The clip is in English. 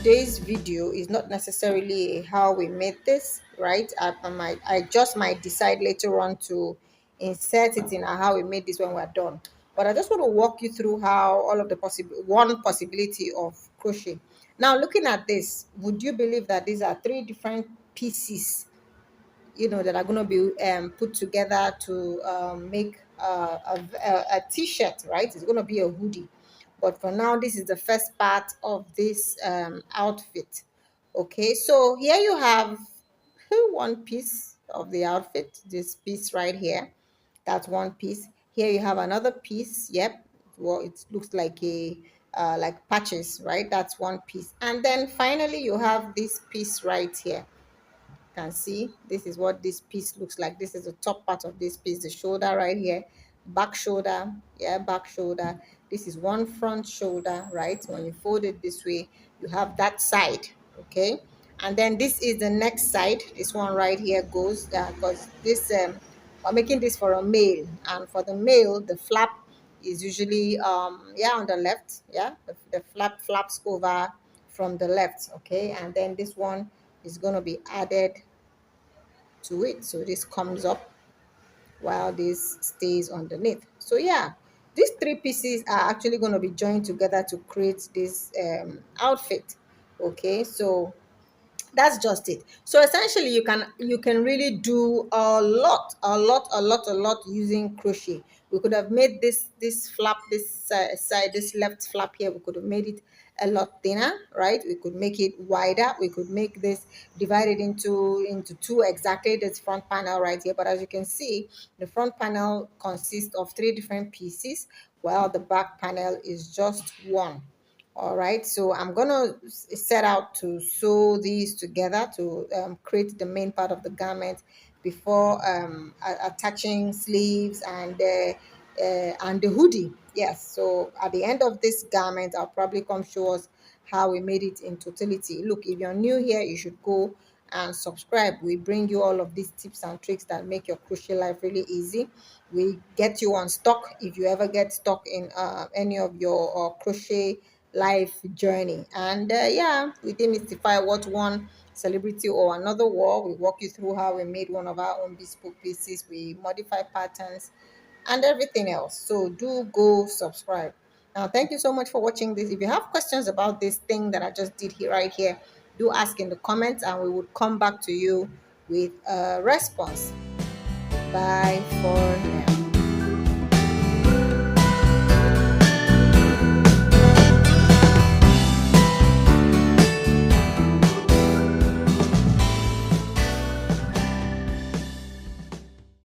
today's video is not necessarily how we made this, right? I just might decide later on to insert it in how we made this when we're done. But I just want to walk you through how all of the one possibility of crochet. Now, looking at this, would you believe that these are three different pieces, that are going to be put together to make a t-shirt, right? It's going to be a hoodie. But for now, this is the first part of this outfit. Okay, so here you have one piece of the outfit, this piece right here. That's one piece. Here you have another piece. Yep, well, it looks like a like patches, right? That's one piece. And then finally you have this piece right here. Can see this is what this piece looks like. This is the top part of this piece, the shoulder right here, back shoulder. Yeah, back shoulder. This is one front shoulder, right? When you fold it this way, you have that side. Okay, and then this is the next side. This one right here goes because this we're making this for a male, and for the male the flap is usually yeah, on the left. Yeah, the flap flaps over from the left. Okay, and then this one is going to be added to it, so this comes up while this stays underneath. So yeah, these three pieces are actually going to be joined together to create this outfit. Okay, so that's just it. So essentially you can really do a lot using crochet. We could have made this flap, this side, this left flap here, we could have made it a lot thinner, right? We could make it wider. We could make this divided into two, exactly this front panel right here. But as you can see, the front panel consists of three different pieces, while the back panel is just one. All right, so I'm gonna set out to sew these together to create the main part of the garment before attaching sleeves and the hoodie. Yes, so at the end of this garment I'll probably come show us how we made it in totality. Look, if you're new here, you should go and subscribe. We bring you all of these tips and tricks that make your crochet life really easy. We get you on stock if you ever get stuck in any of your crochet life journey. And yeah, we demystify what one celebrity or another wore. We walk you through how we made one of our own bespoke pieces. We modify patterns and everything else. So do go subscribe. Now, thank you so much for watching this. If you have questions about this thing that I just did here, right here, do ask in the comments and we would come back to you with a response. Bye for now.